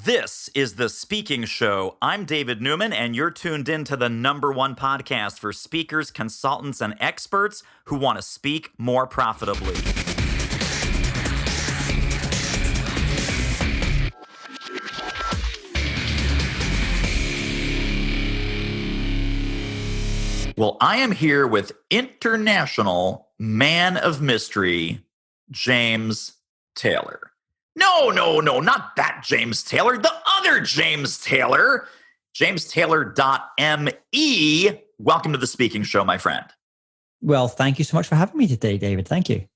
This is The Speaking Show. I'm David Newman, and you're tuned in to the #1 podcast for speakers, consultants, and experts who want to speak more profitably. Well, I am here with international man of mystery, James Taylor. No, not that James Taylor, the other James Taylor, jamestaylor.me. Welcome to The Speaking Show, my friend. Well, thank you so much for having me today, David. Thank you.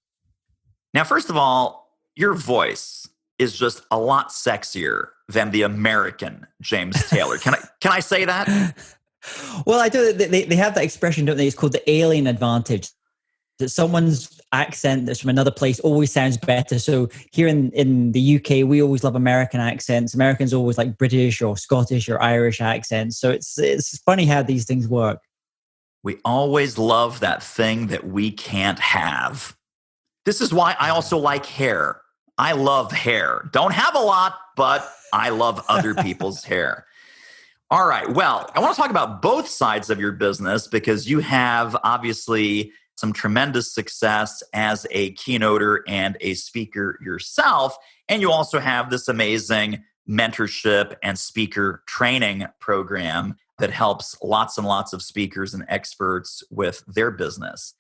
Now, first of all, your voice is just a lot sexier than the American James Taylor. Can I say that? Well, I do. They have that expression, don't they? It's called the alien advantage. That someone's accent that's from another place always sounds better. So here in the UK, we always love American accents. Americans always like British or Scottish or Irish accents. So it's funny how these things work. We always love that thing that we can't have. This is why I also like hair. I love hair. Don't have a lot, but I love other people's hair. All right. Well, I want to talk about both sides of your business because you have obviously some tremendous success as a keynoter and a speaker yourself. And you also have this amazing mentorship and speaker training program that helps lots and lots of speakers and experts with their business.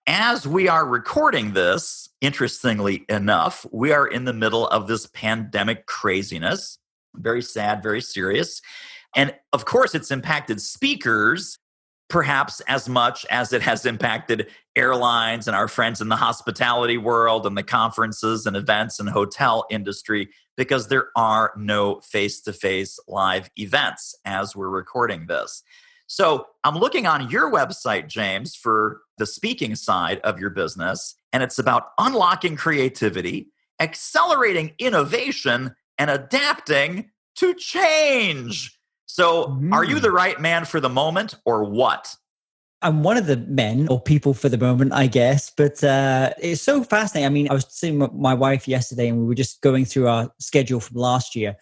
As we are recording this, interestingly enough, we are in the middle of this pandemic craziness. Very sad, very serious. And of course, it's impacted speakers perhaps as much as it has impacted airlines and our friends in the hospitality world and the conferences and events and hotel industry, because there are no face-to-face live events as we're recording this. So I'm looking on your website, James, for the speaking side of your business, and it's about unlocking creativity, accelerating innovation, and adapting to change. So are you the right man for the moment or what? I'm one of the men or people for the moment, I guess. But it's so fascinating. I mean, I was sitting with my wife yesterday and we were just going through our schedule from last year.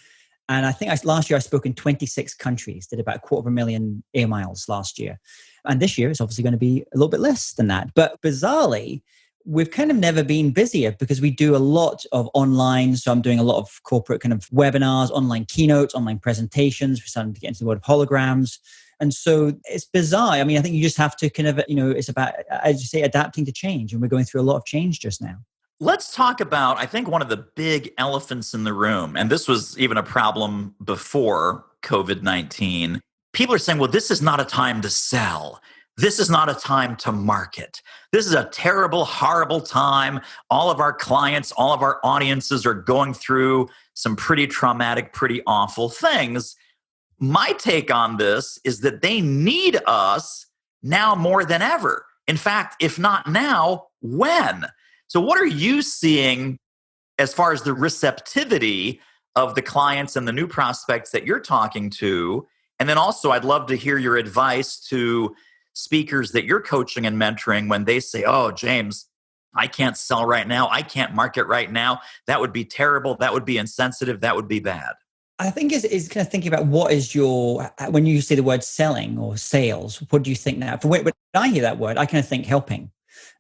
And I think last year I spoke in 26 countries, did about 250,000 air miles last year. And this year it's obviously going to be a little bit less than that. But bizarrely, we've kind of never been busier because we do a lot of online. So I'm doing a lot of corporate kind of webinars, online keynotes, online presentations. We're starting to get into the world of holograms. And so it's bizarre. I mean, I think you just have to kind of, it's about, as you say, adapting to change. And we're going through a lot of change just now. Let's talk about, I think, one of the big elephants in the room. And this was even a problem before COVID-19. People are saying, well, this is not a time to sell. This is not a time to market. This is a terrible, horrible time. All of our clients, all of our audiences are going through some pretty traumatic, pretty awful things. My take on this is that they need us now more than ever. In fact, if not now, when? So what are you seeing as far as the receptivity of the clients and the new prospects that you're talking to? And then also, I'd love to hear your advice to speakers that you're coaching and mentoring when they say, oh, James, I can't sell right now. I can't market right now. That would be terrible. That would be insensitive. That would be bad. I think is kind of thinking about what is when you say the word selling or sales, what do you think now? When I hear that word, I kind of think helping.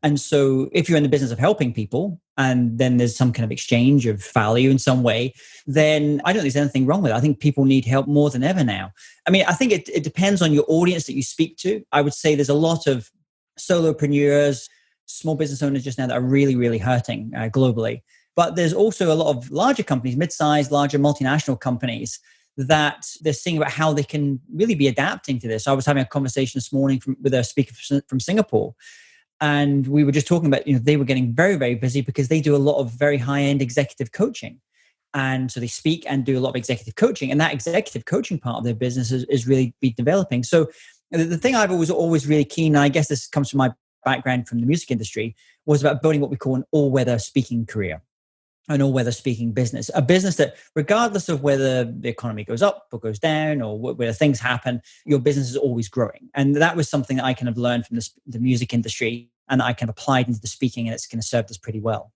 And so if you're in the business of helping people and then there's some kind of exchange of value in some way, then I don't think there's anything wrong with it. I think people need help more than ever now. I mean, I think it depends on your audience that you speak to. I would say there's a lot of solopreneurs, small business owners just now that are really, really hurting globally. But there's also a lot of larger companies, mid-sized, larger multinational companies that they're seeing about how they can really be adapting to this. I was having a conversation this morning with a speaker from Singapore. And we were just talking about, they were getting very, very busy because they do a lot of very high-end executive coaching. And so they speak and do a lot of executive coaching. And that executive coaching part of their business is really be developing. So the thing I've always really keen, and I guess this comes from my background from the music industry, was about building what we call an all-weather speaking career. An all-weather speaking business, a business that regardless of whether the economy goes up or goes down or whether things happen, your business is always growing. And that was something that I kind of learned from the music industry and I kind of applied into the speaking, and it's kind of served us pretty well.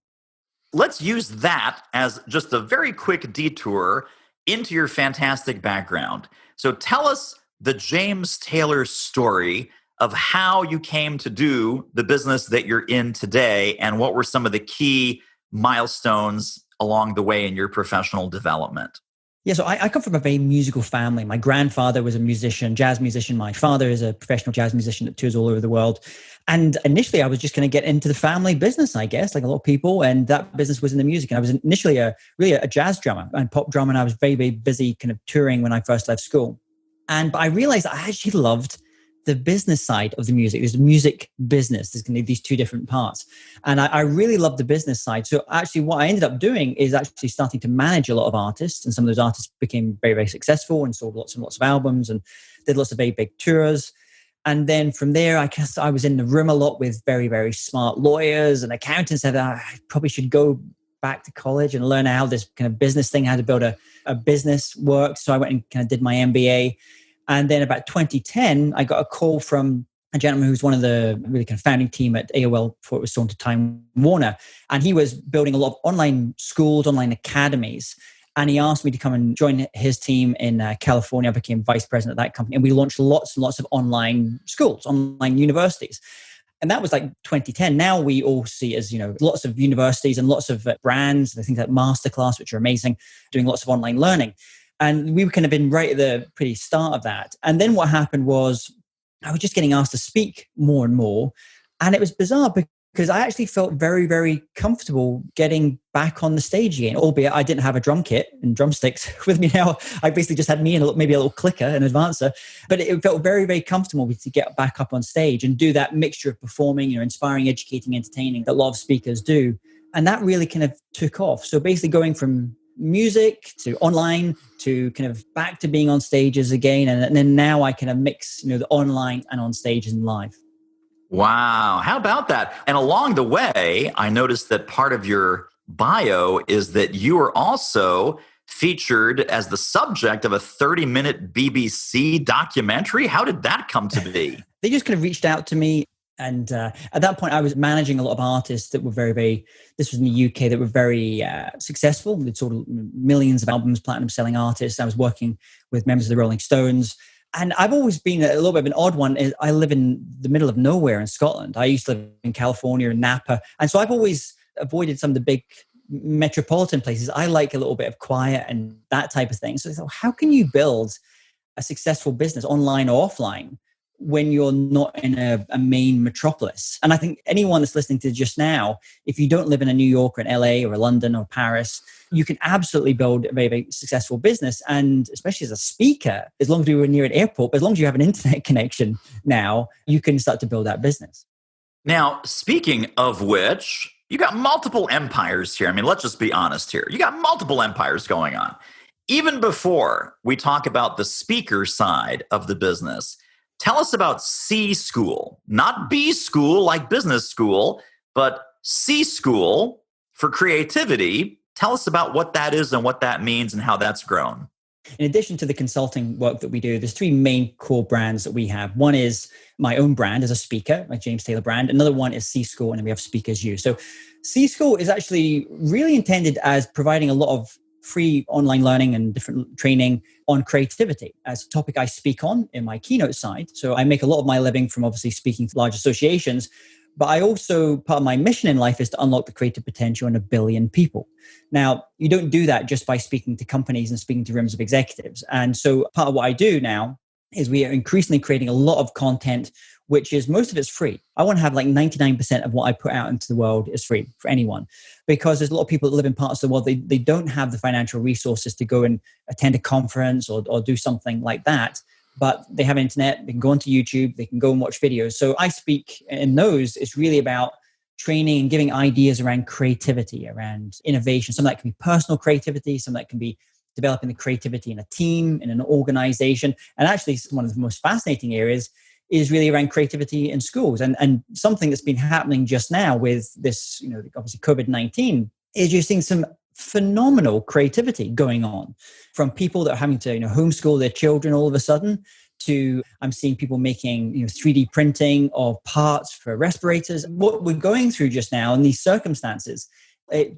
Let's use that as just a very quick detour into your fantastic background. So tell us the James Taylor story of how you came to do the business that you're in today, and what were some of the key milestones along the way in your professional development. Yeah, so I come from a very musical family. My grandfather was a musician, jazz musician. My father is a professional jazz musician that tours all over the world. And initially, I was just going to get into the family business, I guess, like a lot of people. And that business was in the music. And I was initially really a jazz drummer and pop drummer. And I was very, very busy kind of touring when I first left school. And I realized I actually loved the business side of the music. There's the music business. There's going to be these two different parts. And I really love the business side. So actually what I ended up doing is actually starting to manage a lot of artists. And some of those artists became very, very successful and sold lots and lots of albums and did lots of very big tours. And then from there, I guess I was in the room a lot with very, very smart lawyers and accountants that I probably should go back to college and learn how this kind of business thing, how to build a business works. So I went and kind of did my MBA. And then about 2010, I got a call from a gentleman who's one of the really kind of founding team at AOL before it was sold to Time Warner. And he was building a lot of online schools, online academies. And he asked me to come and join his team in California. I became vice president of that company. And we launched lots and lots of online schools, online universities. And that was like 2010. Now we all see as, lots of universities and lots of brands, things like Masterclass, which are amazing, doing lots of online learning. And we were kind of been right at the pretty start of that. And then what happened was I was just getting asked to speak more and more. And it was bizarre because I actually felt very, very comfortable getting back on the stage again, albeit I didn't have a drum kit and drumsticks with me now. I basically just had me and maybe a little clicker and advancer. But it felt very, very comfortable to get back up on stage and do that mixture of performing, inspiring, educating, entertaining that a lot of speakers do. And that really kind of took off. So basically going from music to online to kind of back to being on stages again. And then now I kind of mix, the online and on stages and live. Wow. How about that? And along the way, I noticed that part of your bio is that you are also featured as the subject of a 30-minute BBC documentary. How did that come to be? They just kind of reached out to me. And at that point, I was managing a lot of artists that were very, very, this was in the UK, that were very successful. They'd sold millions of albums, platinum selling artists. I was working with members of the Rolling Stones. And I've always been a little bit of an odd one. I live in the middle of nowhere in Scotland. I used to live in California and Napa. And so I've always avoided some of the big metropolitan places. I like a little bit of quiet and that type of thing. So I thought, how can you build a successful business online or offline when you're not in a main metropolis? And I think anyone that's listening to just now, if you don't live in a New York or an LA or a London or Paris, you can absolutely build a very, very successful business. And especially as a speaker, as long as you were near an airport, as long as you have an internet connection now, you can start to build that business. Now, speaking of which, you got multiple empires here. I mean, let's just be honest here. You got multiple empires going on. Even before we talk about the speaker side of the business, tell us about C School, not B School like business school, but C School for creativity. Tell us about what that is and what that means and how that's grown. In addition to the consulting work that we do, there's three main core brands that we have. One is my own brand as a speaker, my James Taylor brand. Another one is C School, and then we have Speakers U. So C School is actually really intended as providing a lot of free online learning and different training on creativity as a topic I speak on in my keynote side. So I make a lot of my living from obviously speaking to large associations, but I also, part of my mission in life is to unlock the creative potential in 1 billion people. Now, you don't do that just by speaking to companies and speaking to rooms of executives. And so part of what I do now is we are increasingly creating a lot of content, which is most of it's free. I want to have like 99% of what I put out into the world is free for anyone, because there's a lot of people that live in parts of the world, they don't have the financial resources to go and attend a conference or do something like that. But they have internet, they can go onto YouTube, they can go and watch videos. So I speak in those, it's really about training and giving ideas around creativity, around innovation. Some of that can be personal creativity, some of that can be developing the creativity in a team, in an organization. And actually, one of the most fascinating areas is really around creativity in schools. And something that's been happening just now with this, obviously COVID-19, is you're seeing some phenomenal creativity going on from people that are having to homeschool their children all of a sudden, to I'm seeing people making 3D printing of parts for respirators. What we're going through just now in these circumstances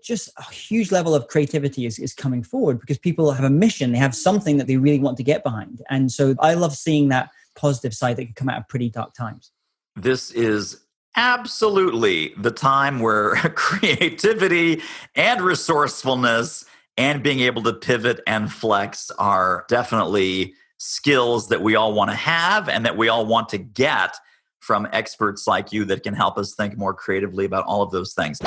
just a huge level of creativity is coming forward because people have a mission. They have something that they really want to get behind. And so I love seeing that positive side that can come out of pretty dark times. This is absolutely the time where creativity and resourcefulness and being able to pivot and flex are definitely skills that we all want to have and that we all want to get from experts like you that can help us think more creatively about all of those things.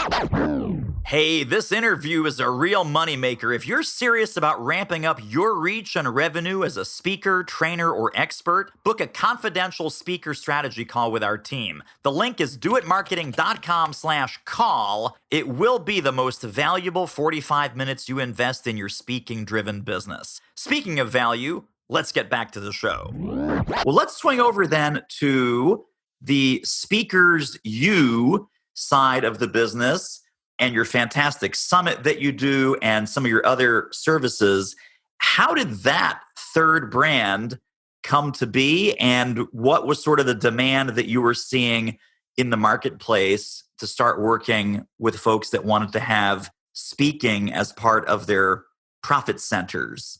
Hey, this interview is a real moneymaker. If you're serious about ramping up your reach and revenue as a speaker, trainer, or expert, book a confidential speaker strategy call with our team. The link is doitmarketing.com/call. It will be the most valuable 45 minutes you invest in your speaking-driven business. Speaking of value, let's get back to the show. Well, let's swing over then to the speakers you side of the business and your fantastic summit that you do and some of your other services. How did that third brand come to be, and what was sort of the demand that you were seeing in the marketplace to start working with folks that wanted to have speaking as part of their profit centers?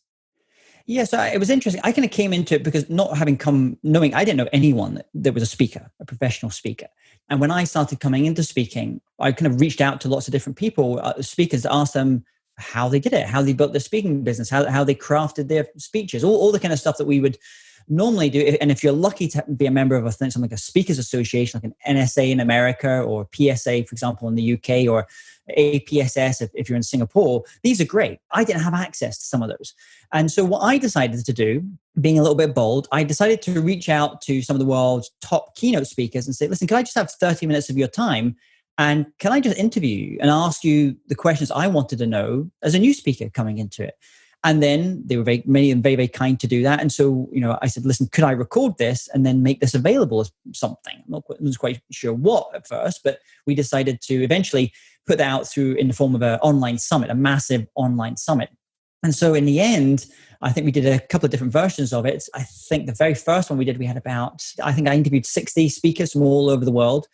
Yeah, so it was interesting. I kind of came into it because not having knowing I didn't know anyone that was a speaker, a professional speaker. And when I started coming into speaking, I kind of reached out to lots of different people, speakers, to ask them how they did it, how they built their speaking business, how they crafted their speeches, all the kind of stuff that we would normally do. And if you're lucky to be a member of something like a speakers association, like an NSA in America or PSA, for example, in the UK, or APSS if you're in Singapore, these are great. I didn't have access to some of those. And so what I decided to do, being a little bit bold, I decided to reach out to some of the world's top keynote speakers and say, listen, can I just have 30 minutes of your time? And can I just interview you and ask you the questions I wanted to know as a new speaker coming into it? And then they were many of them very kind to do that. And so, I said, listen, could I record this and then make this available as something? I wasn't quite sure what at first, but we decided to eventually put that out in the form of an online summit, a massive online summit. And so in the end, I think we did a couple of different versions of it. I think the very first one we did, we had I interviewed 60 speakers from all over the world.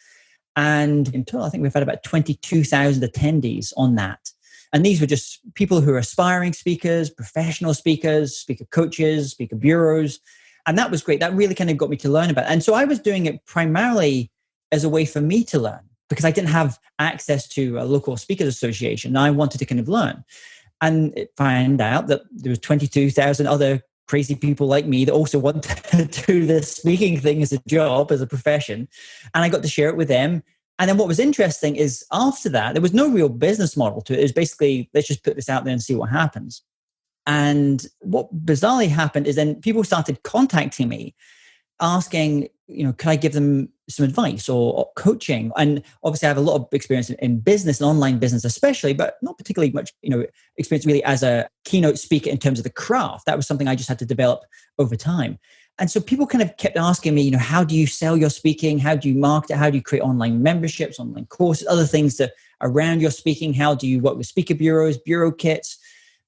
And in total, I think we've had about 22,000 attendees on that. And these were just people who are aspiring speakers, professional speakers, speaker coaches, speaker bureaus. And that was great. That really kind of got me to learn about it. And so I was doing it primarily as a way for me to learn because I didn't have access to a local speakers association. And I wanted to kind of learn. And find out that there was 22,000 other crazy people like me that also want to do this speaking thing as a job, as a profession. And I got to share it with them. And then what was interesting is after that, there was no real business model to it. It was basically, let's just put this out there and see what happens. And what bizarrely happened is then people started contacting me asking, could I give them some advice or coaching? And obviously I have a lot of experience in business and online business especially, but not particularly much, experience really as a keynote speaker in terms of the craft. That was something I just had to develop over time. And so people kind of kept asking me, how do you sell your speaking? How do you market it? How do you create online memberships, online courses, other things that around your speaking? How do you work with speaker bureaus, bureau kits?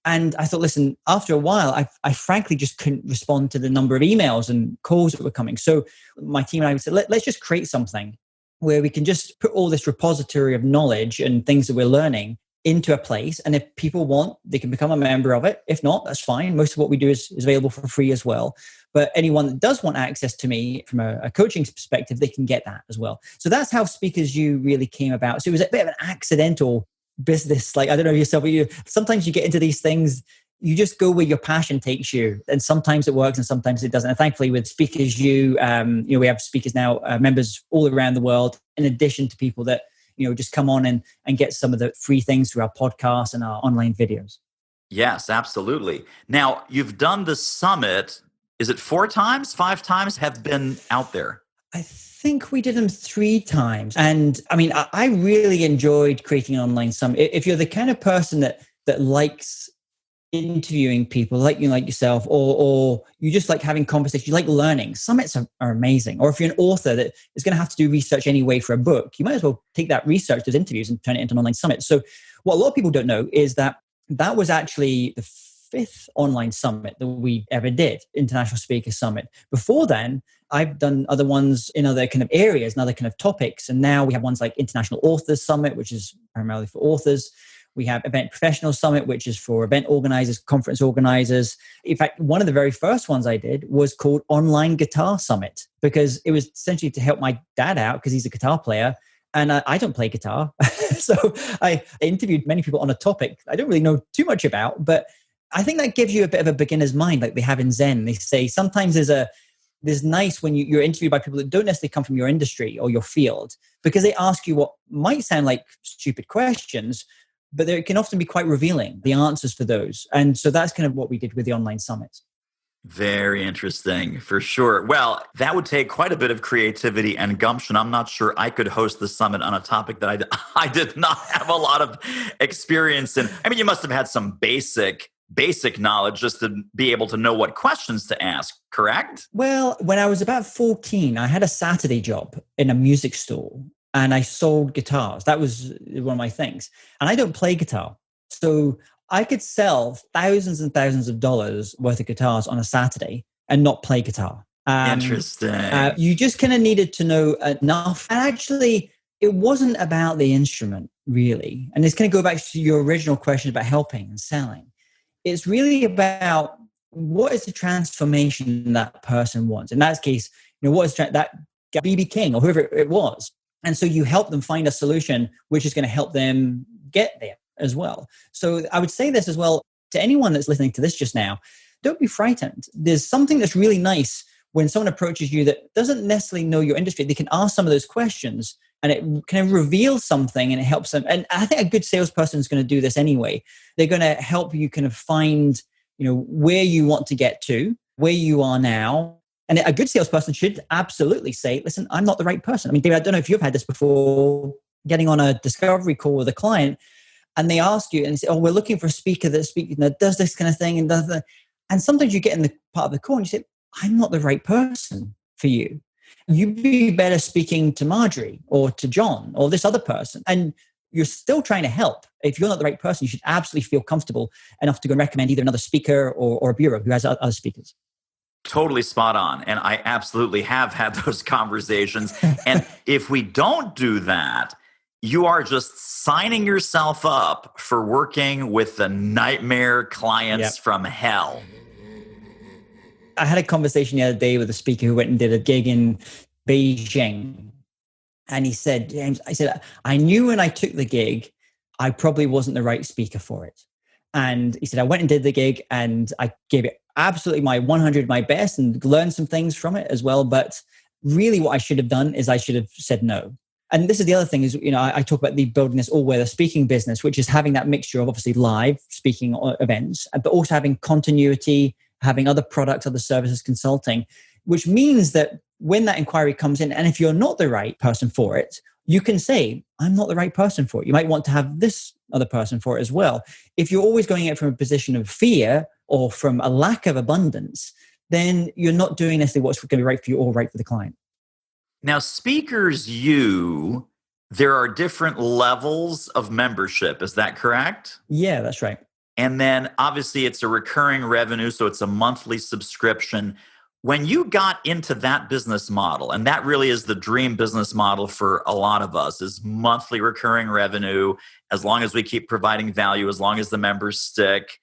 And I thought, listen, after a while, I frankly just couldn't respond to the number of emails and calls that were coming. So my team and I said, let's just create something where we can just put all this repository of knowledge and things that we're learning into a place. And if people want, they can become a member of it. If not, that's fine. Most of what we do is available for free as well. But anyone that does want access to me from a coaching perspective, they can get that as well. So that's how Speakers U really came about. So it was a bit of an accidental business. Like, I don't know yourself, but sometimes you get into these things, you just go where your passion takes you. And sometimes it works and sometimes it doesn't. And thankfully with Speakers U, we have speakers now, members all around the world, in addition to people that, just come on and get some of the free things through our podcasts and our online videos. Yes, absolutely. Now, you've done the summit. Is it 4 times, 5 times have been out there? I think we did them 3 times. And I mean, I really enjoyed creating an online summit. If you're the kind of person that likes interviewing people like yourself, or you just like having conversations, you like learning, summits are amazing. Or if you're an author that is going to have to do research anyway for a book, you might as well take that research, those interviews, and turn it into an online summit. So what a lot of people don't know is that was actually the 5th online summit that we ever did, International Speaker Summit. Before then, I've done other ones in other kind of areas and other kind of topics. And now we have ones like International Authors Summit, which is primarily for authors. We have Event Professional Summit, which is for event organizers, conference organizers. In fact, one of the very first ones I did was called Online Guitar Summit, because it was essentially to help my dad out because he's a guitar player and I don't play guitar. So I interviewed many people on a topic I don't really know too much about, but I think that gives you a bit of a beginner's mind, like they have in Zen. They say sometimes there's nice when you're interviewed by people that don't necessarily come from your industry or your field, because they ask you what might sound like stupid questions, but they can often be quite revealing, the answers for those. And so that's kind of what we did with the online summits. Very interesting, for sure. Well, that would take quite a bit of creativity and gumption. I'm not sure I could host the summit on a topic that I did not have a lot of experience in. I mean, you must have had some basic knowledge just to be able to know what questions to ask, correct? Well, when I was about 14, I had a Saturday job in a music store and I sold guitars. That was one of my things. And I don't play guitar. So I could sell thousands and thousands of dollars worth of guitars on a Saturday and not play guitar. Interesting. You just kind of needed to know enough. And actually, it wasn't about the instrument, really. And it's going to go back to your original question about helping and selling. It's really about what is the transformation that person wants. In that case, what is that BB King or whoever it was. And so you help them find a solution which is going to help them get there as well. So I would say this as well to anyone that's listening to this just now, don't be frightened. There's something that's really nice when someone approaches you that doesn't necessarily know your industry. They can ask some of those questions and it kind of reveals something and it helps them. And I think a good salesperson is going to do this anyway. They're going to help you kind of find, where you want to get to, where you are now. And a good salesperson should absolutely say, listen, I'm not the right person. I mean, David, I don't know if you've had this before, getting on a discovery call with a client and they ask you and they say, oh, we're looking for a speaker that does this kind of thing and does that. And sometimes you get in the part of the call and you say, I'm not the right person for you. You'd be better speaking to Marjorie or to John or this other person. And you're still trying to help. If you're not the right person, you should absolutely feel comfortable enough to go and recommend either another speaker or a bureau who has other speakers. Totally spot on. And I absolutely have had those conversations. And if we don't do that, you are just signing yourself up for working with the nightmare clients from hell. I had a conversation the other day with a speaker who went and did a gig in Beijing. And he said, James, I knew when I took the gig, I probably wasn't the right speaker for it. And he said, I went and did the gig and I gave it absolutely my 100, my best and learned some things from it as well. But really what I should have done is I should have said no. And this is the other thing is, I talk about the building this all-weather speaking business, which is having that mixture of obviously live speaking events, but also having continuity, having other products, other services, consulting, which means that when that inquiry comes in, and if you're not the right person for it, you can say, I'm not the right person for it. You might want to have this other person for it as well. If you're always going out from a position of fear or from a lack of abundance, then you're not doing necessarily what's going to be right for you or right for the client. Now, Speakers U, there are different levels of membership. Is that correct? Yeah, that's right. And then obviously it's a recurring revenue, so it's a monthly subscription. When you got into that business model, and that really is the dream business model for a lot of us, is monthly recurring revenue, as long as we keep providing value, as long as the members stick,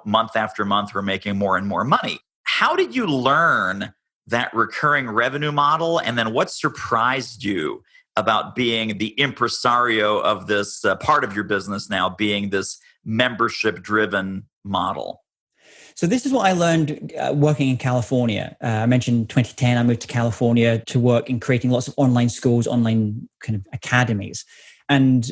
month after month, we're making more and more money. How did you learn that recurring revenue model? And then what surprised you about being the impresario of this part of your business now, being this membership-driven model? So this is what I learned working in California. I mentioned 2010, I moved to California to work in creating lots of online schools, online kind of academies. And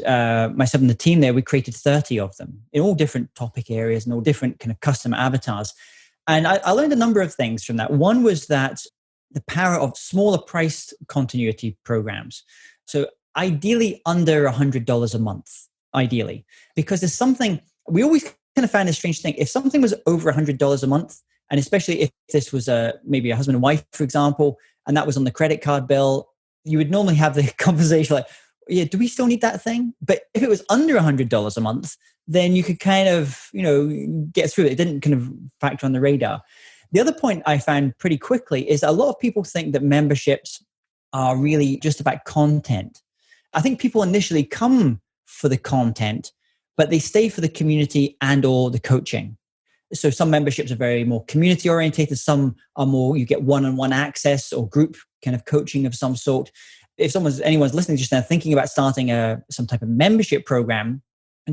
myself and the team there, we created 30 of them in all different topic areas and all different kind of customer avatars. And I learned a number of things from that. One was that the power of smaller priced continuity programs. So ideally under $100 a month, ideally, because there's something, we always kind of found a strange thing. If something was over $100 a month, and especially if this was maybe a husband and wife, for example, and that was on the credit card bill, you would normally have the conversation like, yeah, do we still need that thing? But if it was under $100 a month, then you could kind of, get through it. It didn't kind of factor on the radar. The other point I found pretty quickly is a lot of people think that memberships are really just about content. I think people initially come for the content, but they stay for the community and or the coaching. So some memberships are very more community orientated. Some are more, you get one-on-one access or group kind of coaching of some sort. If anyone's listening just now thinking about starting some type of membership program,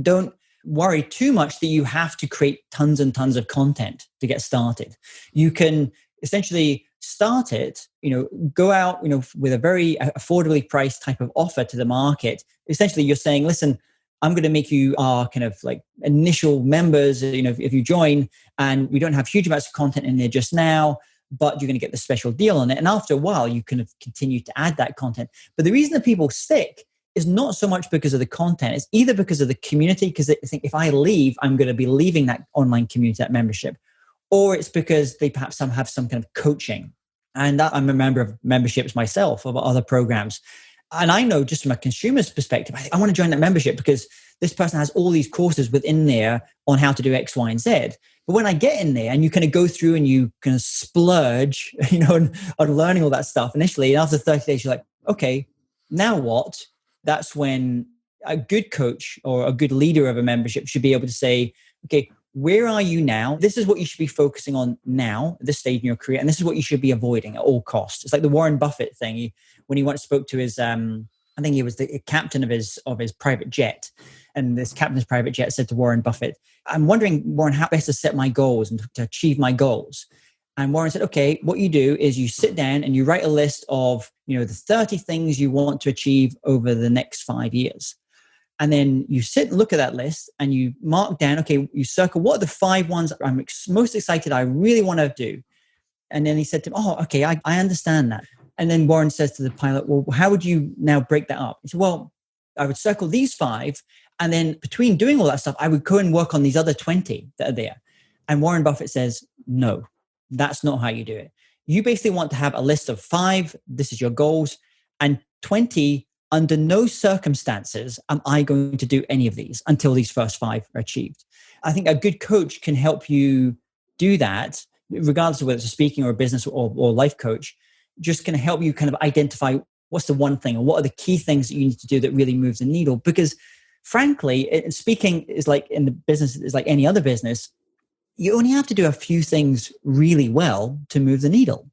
don't worry too much that you have to create tons and tons of content to get started. You can essentially start it, go out, with a very affordably priced type of offer to the market. Essentially, you're saying, listen, I'm going to make you our kind of like initial members, if you join, and we don't have huge amounts of content in there just now, but you're going to get the special deal on it. And after a while, you can continue to add that content. But the reason that people stick is not so much because of the content. It's either because of the community, because they think if I leave, I'm going to be leaving that online community, that membership, or it's because they perhaps have some kind of coaching. And that, I'm a member of memberships myself, of other programs. And I know just from a consumer's perspective, I want to join that membership because this person has all these courses within there on how to do X, Y, and Z. But when I get in there and you kind of go through and you kind of splurge, on learning all that stuff initially, and after 30 days, you're like, okay, now what? That's when a good coach or a good leader of a membership should be able to say, okay, where are you now? This is what you should be focusing on now at this stage in your career. And this is what you should be avoiding at all costs. It's like the Warren Buffett thing. When he once spoke to his, I think he was the captain of his private jet. And this captain's private jet said to Warren Buffett, I'm wondering, Warren, how best to set my goals and to achieve my goals. And Warren said, okay, what you do is you sit down and you write a list of, the 30 things you want to achieve over the next 5 years. And then you sit and look at that list and you mark down, okay, you circle, what are the 5 ones I'm most excited, I really want to do? And then he said to him, oh, okay, I understand that. And then Warren says to the pilot, well, how would you now break that up? He said, well, I would circle these 5. And then between doing all that stuff, I would go and work on these other 20 that are there. And Warren Buffett says, no, that's not how you do it. You basically want to have a list of 5, this is your goals, and 20, under no circumstances am I going to do any of these until these first 5 are achieved. I think a good coach can help you do that, regardless of whether it's a speaking or a business or life coach, just can help you kind of identify what's the one thing or what are the key things that you need to do that really moves the needle. Because frankly, speaking is like in the business, is like any other business. You only have to do a few things really well to move the needle.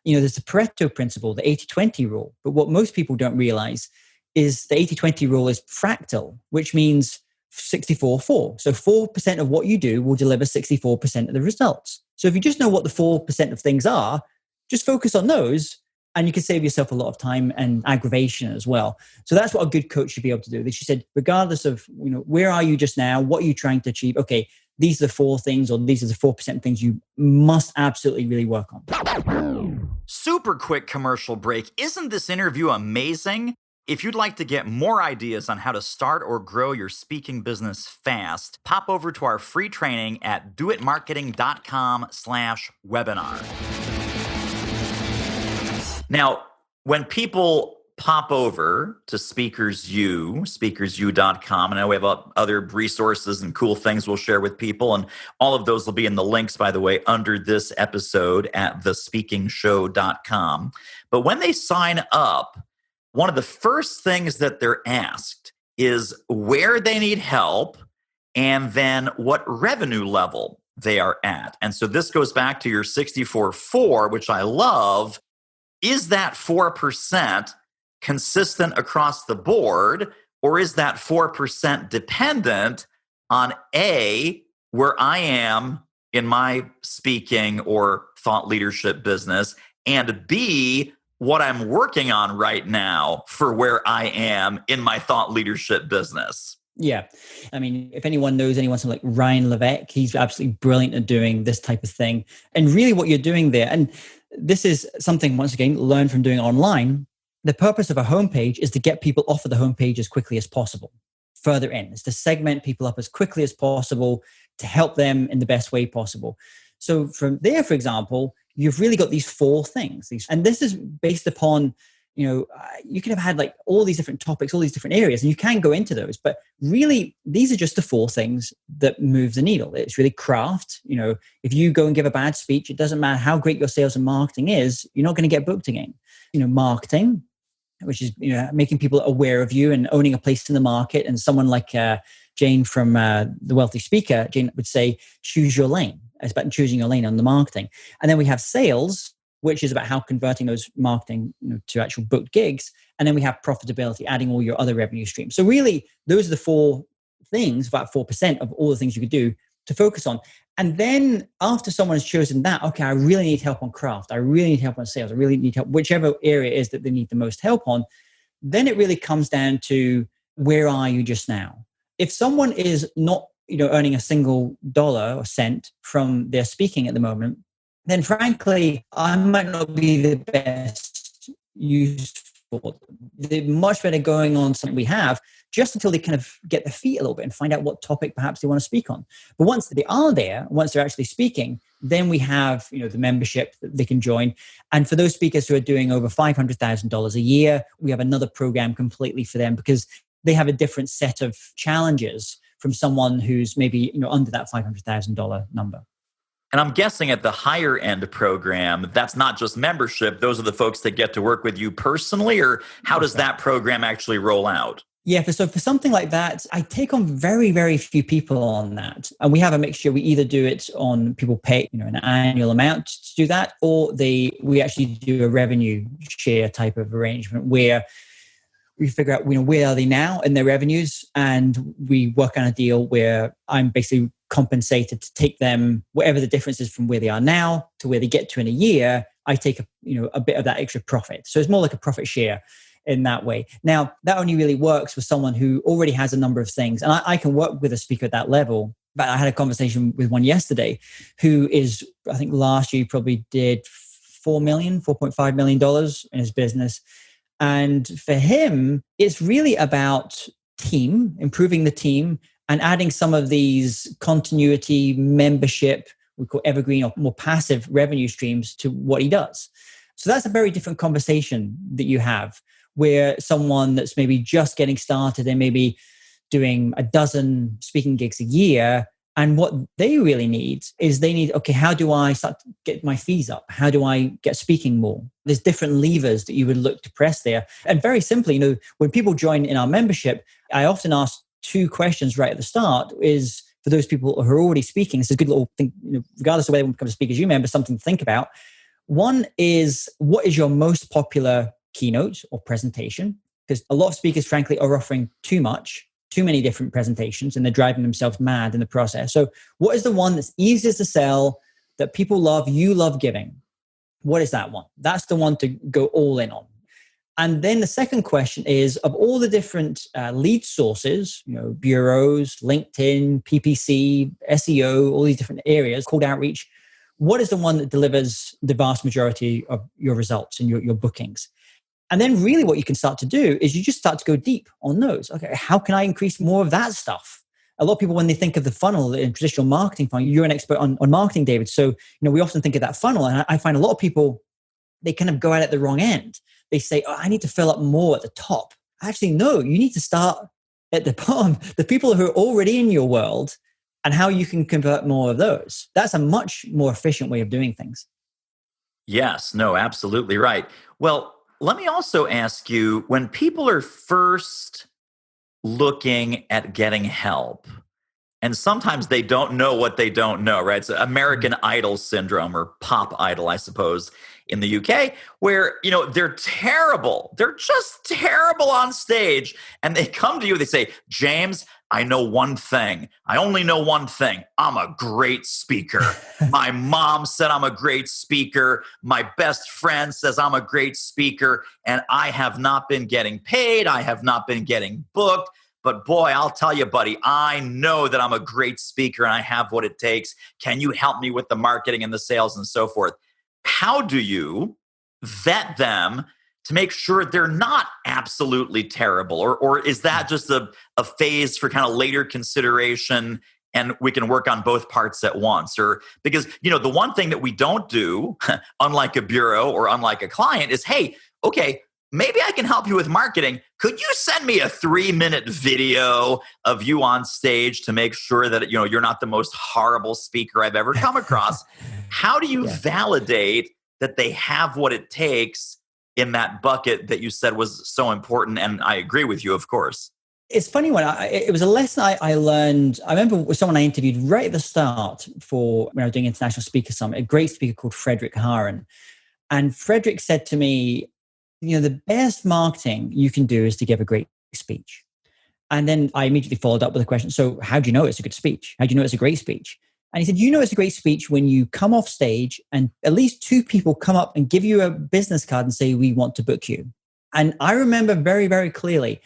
There's the Pareto principle, the 80-20 rule. But what most people don't realize is the 80-20 rule is fractal, which means 64-4. So 4% of what you do will deliver 64% of the results. So if you just know what the 4% of things are, just focus on those and you can save yourself a lot of time and aggravation as well. So that's what a good coach should be able to do. She said, regardless of, where are you just now? What are you trying to achieve? Okay, these are the 4 things, or these are the 4% things you must absolutely really work on. Super quick commercial break. Isn't this interview amazing? If you'd like to get more ideas on how to start or grow your speaking business fast, pop over to our free training at doitmarketing.com/webinar. Now, when people pop over to speakersu.com, and I know we have other resources and cool things we'll share with people, and all of those will be in the links, by the way, under this episode at thespeakingshow.com. But when they sign up, one of the first things that they're asked is where they need help and then what revenue level they are at. And so this goes back to your 64-4, which I love. Is that 4% consistent across the board, or is that 4% dependent on A, where I am in my speaking or thought leadership business, and B, what I'm working on right now for where I am in my thought leadership business? Yeah. I mean, if anyone knows anyone like Ryan Levesque, he's absolutely brilliant at doing this type of thing. And really what you're doing there, and this is something, once again, learned from doing online. The purpose of a homepage is to get people off of the homepage as quickly as possible. Further in, is to segment people up as quickly as possible to help them in the best way possible. So from there, for example, you've really got these 4 things. And this is based upon, you can have had like all these different topics, all these different areas, and you can go into those. But really, these are just the 4 things that move the needle. It's really craft. If you go and give a bad speech, it doesn't matter how great your sales and marketing is, you're not going to get booked again. Marketing, which is making people aware of you and owning a place in the market. And someone like Jane from The Wealthy Speaker, Jane would say, choose your lane. It's about choosing your lane on the marketing. And then we have sales, which is about how converting those marketing to actual booked gigs. And then we have profitability, adding all your other revenue streams. So really, those are the four things, about 4% of all the things you could do to focus on. And then after someone has chosen that, okay, I really need help on craft. I really need help on sales. I really need help, whichever area it is that they need the most help on. Then it really comes down to, where are you just now? If someone is not, earning a single dollar or cent from their speaking at the moment, then frankly, I might not be the best use for them. They're much better going on something we have, just until they kind of get their feet a little bit and find out what topic perhaps they want to speak on. But once they are there, once they're actually speaking, then we have, the membership that they can join. And for those speakers who are doing over $500,000 a year, we have another program completely for them, because they have a different set of challenges from someone who's maybe, under that $500,000 number. And I'm guessing at the higher end program, that's not just membership. Those are the folks that get to work with you personally, or how does that program actually roll out? Yeah, so for something like that, I take on very, very few people on that. And we have a mixture. We either do it on people pay, an annual amount to do that, or we actually do a revenue share type of arrangement where we figure out, where are they now in their revenues, and we work on a deal where I'm basically compensated to take them, whatever the difference is from where they are now to where they get to in a year. I take a bit of that extra profit. So it's more like a profit share in that way. Now, that only really works for someone who already has a number of things. And I can work with a speaker at that level. But I had a conversation with one yesterday who is, I think last year he probably did $4.5 million in his business. And for him, it's really about team, improving the team, and adding some of these continuity, membership, we call evergreen or more passive revenue streams to what he does. So that's a very different conversation that you have, where someone that's maybe just getting started and maybe doing a dozen speaking gigs a year, and what they really need is okay, how do I start to get my fees up? How do I get speaking more? There's different levers that you would look to press there. And very simply, when people join in our membership, I often ask two questions right at the start. Is for those people who are already speaking, it's a good little thing, regardless of whether they want to become a speaker as you member, something to think about. One is, what is your most popular keynote or presentation? Because a lot of speakers, frankly, are offering too many different presentations, and they're driving themselves mad in the process. So what is the one that's easiest to sell, that people love, you love giving? What is that one? That's the one to go all in on. And then the second question is, of all the different lead sources, bureaus, LinkedIn, PPC, SEO, all these different areas, cold outreach, what is the one that delivers the vast majority of your results and your bookings? And then really what you can start to do is you just start to go deep on those. Okay, how can I increase more of that stuff? A lot of people, when they think of the funnel in traditional marketing funnel, you're an expert on marketing, David. So, we often think of that funnel. And I find a lot of people, they kind of go at it the wrong end. They say, I need to fill up more at the top. Actually, no, you need to start at the bottom. The people who are already in your world, and how you can convert more of those. That's a much more efficient way of doing things. Yes, no, absolutely right. Well, let me also ask you, when people are first looking at getting help, and sometimes they don't know what they don't know, right? It's American Idol syndrome, or pop idol, I suppose, in the UK, where, they're terrible. They're just terrible on stage. And they come to you, they say, James, I know one thing. I only know one thing. I'm a great speaker. My mom said I'm a great speaker. My best friend says I'm a great speaker. And I have not been getting paid. I have not been getting booked. But boy, I'll tell you, buddy, I know that I'm a great speaker and I have what it takes. Can you help me with the marketing and the sales and so forth? How do you vet them to make sure they're not absolutely terrible? Or is that just a phase for kind of later consideration, and we can work on both parts at once? Or because, the one thing that we don't do, unlike a bureau or unlike a client, is, hey, okay, maybe I can help you with marketing. Could you send me a 3-minute video of you on stage to make sure that, you're not the most horrible speaker I've ever come across? How do you validate that they have what it takes in that bucket that you said was so important? And I agree with you, of course. It's funny when it was a lesson I learned. I remember with someone I interviewed right at the start for when I was doing International Speaker Summit, a great speaker called Frederick Haren. And Frederick said to me, the best marketing you can do is to give a great speech. And then I immediately followed up with a question. So how do you know it's a good speech? How do you know it's a great speech? And he said, it's a great speech when you come off stage and at least two people come up and give you a business card and say, we want to book you. And I remember very, very clearly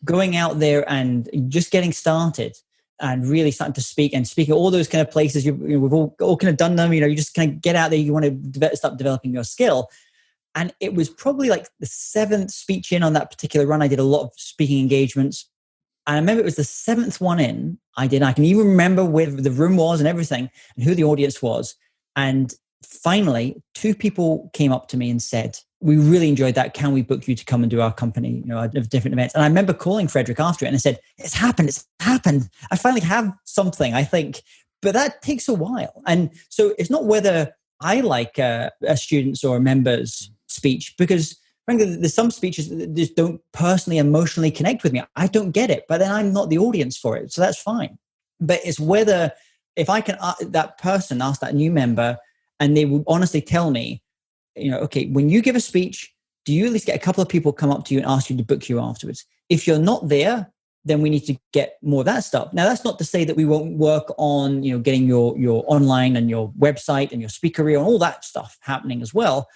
going out there and just getting started and really starting to speak and speak at all those kind of places. We've all kind of done them. You just kind of get out there. You want to start developing your skill. And it was probably like the 7th speech in on that particular run. I did a lot of speaking engagements. And I remember it was the 7th one in I did. I can even remember where the room was and everything and who the audience was. And finally, 2 people came up to me and said, we really enjoyed that. Can we book you to come and do our company, of different events? And I remember calling Frederick after it and I said, it's happened. I finally have something, I think. But that takes a while. And so it's not whether I like a student's or a member's speech, because frankly, there's some speeches that just don't personally, emotionally connect with me. I don't get it, but then I'm not the audience for it. So that's fine. But it's whether, if I can, that person ask that new member and they would honestly tell me, okay, when you give a speech, do you at least get a couple of people come up to you and ask you to book you afterwards? If you're not there, then we need to get more of that stuff. Now, that's not to say that we won't work on, getting your online and your website and your speaker reel and all that stuff happening as well.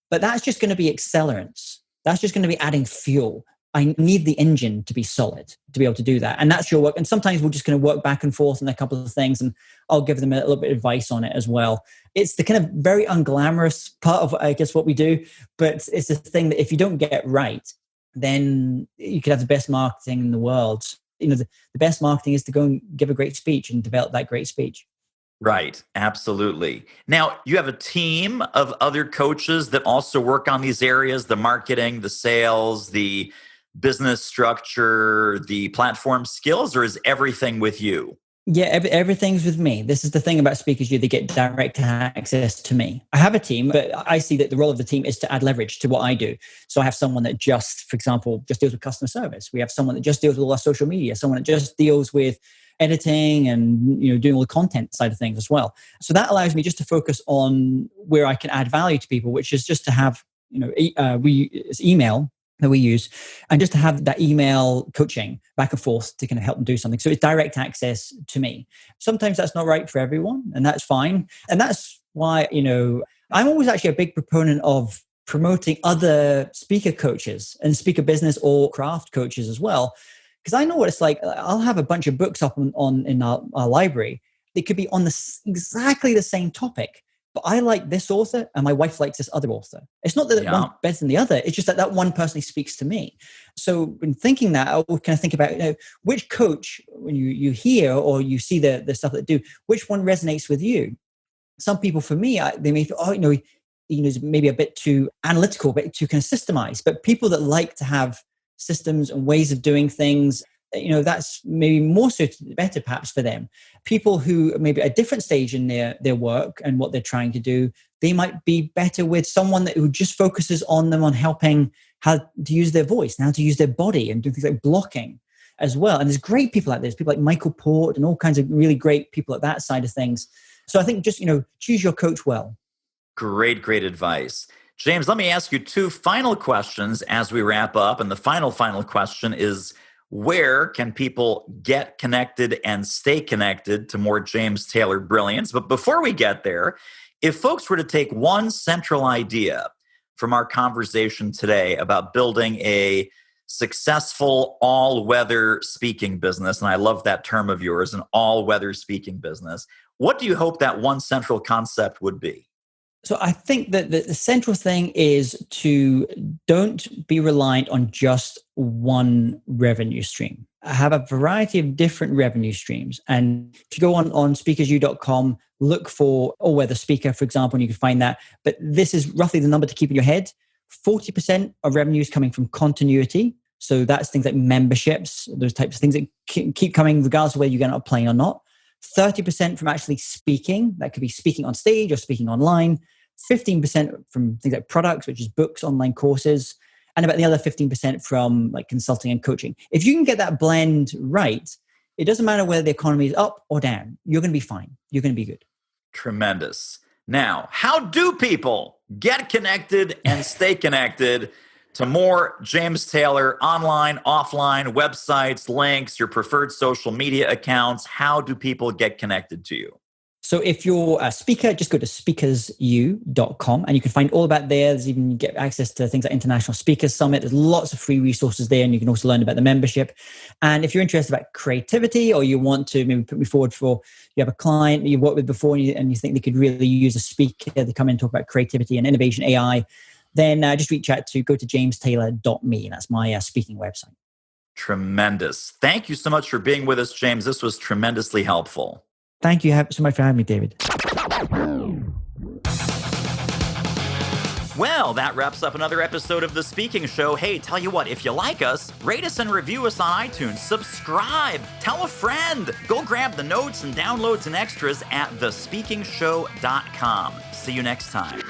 But that's just going to be accelerants. That's just going to be adding fuel. I need the engine to be solid to be able to do that. And that's your work. And sometimes we're just going to work back and forth on a couple of things and I'll give them a little bit of advice on it as well. It's the kind of very unglamorous part of, I guess, what we do. But it's the thing that if you don't get it right, then you could have the best marketing in the world. The best marketing is to go and give a great speech and develop that great speech. Right. Absolutely. Now, you have a team of other coaches that also work on these areas, the marketing, the sales, the business structure, the platform skills, or is everything with you? Yeah, everything's with me. This is the thing about Speakers U. They get direct access to me. I have a team, but I see that the role of the team is to add leverage to what I do. So I have someone that for example, just deals with customer service. We have someone that just deals with all our social media, someone that just deals with editing and doing all the content side of things as well. So that allows me just to focus on where I can add value to people, which is just to have it's email that we use, and just to have that email coaching back and forth to kind of help them do something. So it's direct access to me. Sometimes that's not right for everyone, and that's fine. And that's why, I'm always actually a big proponent of promoting other speaker coaches and speaker business or craft coaches as well. Because I know what it's like. I'll have a bunch of books up in our library. They could be on exactly the same topic, but I like this author and my wife likes this other author. It's not that one's better than the other. It's just that one personally speaks to me. So when thinking that, I will kind of think about which coach, when you hear or you see the stuff that do, which one resonates with you. Some people, for me, they may feel, maybe a bit too analytical, a bit too kind of systemized. But people that like to have systems and ways of doing things, that's maybe more suited, better perhaps for them. People who maybe at a different stage in their work and what they're trying to do, they might be better with someone who just focuses on them, on helping how to use their voice and how to use their body and do things like blocking as well. And there's great people like this, people like Michael Port and all kinds of really great people at that side of things. So I think just, choose your coach well. Great advice. James, let me ask you 2 final questions as we wrap up. And the final question is, where can people get connected and stay connected to more James Taylor brilliance? But before we get there, if folks were to take one central idea from our conversation today about building a successful all-weather speaking business, and I love that term of yours, an all-weather speaking business, what do you hope that one central concept would be? So I think that the central thing is to don't be reliant on just one revenue stream. Have a variety of different revenue streams. And if you go on speakersu.com, look for all-weather speaker, for example, and you can find that. But this is roughly the number to keep in your head. 40% of revenue is coming from continuity. So that's things like memberships, those types of things that keep coming regardless of whether you get on a plane or not. 30% from actually speaking. That could be speaking on stage or speaking online. 15% from things like products, which is books, online courses. and about the other 15% from like consulting and coaching. If you can get that blend right, it doesn't matter whether the economy is up or down. You're going to be fine. You're going to be good. Tremendous. Now, how do people get connected and stay connected to more James Taylor online, offline, websites, links, your preferred social media accounts? How do people get connected to you? So if you're a speaker, just go to speakersu.com and you can find all about there. There's even you get access to things like International Speakers Summit. There's lots of free resources there, and you can also learn about the membership. And if you're interested about creativity, or you want to maybe put me forward for, you have a client that you've worked with before and you think they could really use a speaker to come in and talk about creativity and innovation AI, then just reach out to go to jamestaylor.me. That's my speaking website. Tremendous. Thank you so much for being with us, James. This was tremendously helpful. Thank you so much for having me, David. Well, that wraps up another episode of The Speaking Show. Hey, tell you what, if you like us, rate us and review us on iTunes. Subscribe. Tell a friend. Go grab the notes and downloads and extras at thespeakingshow.com. See you next time.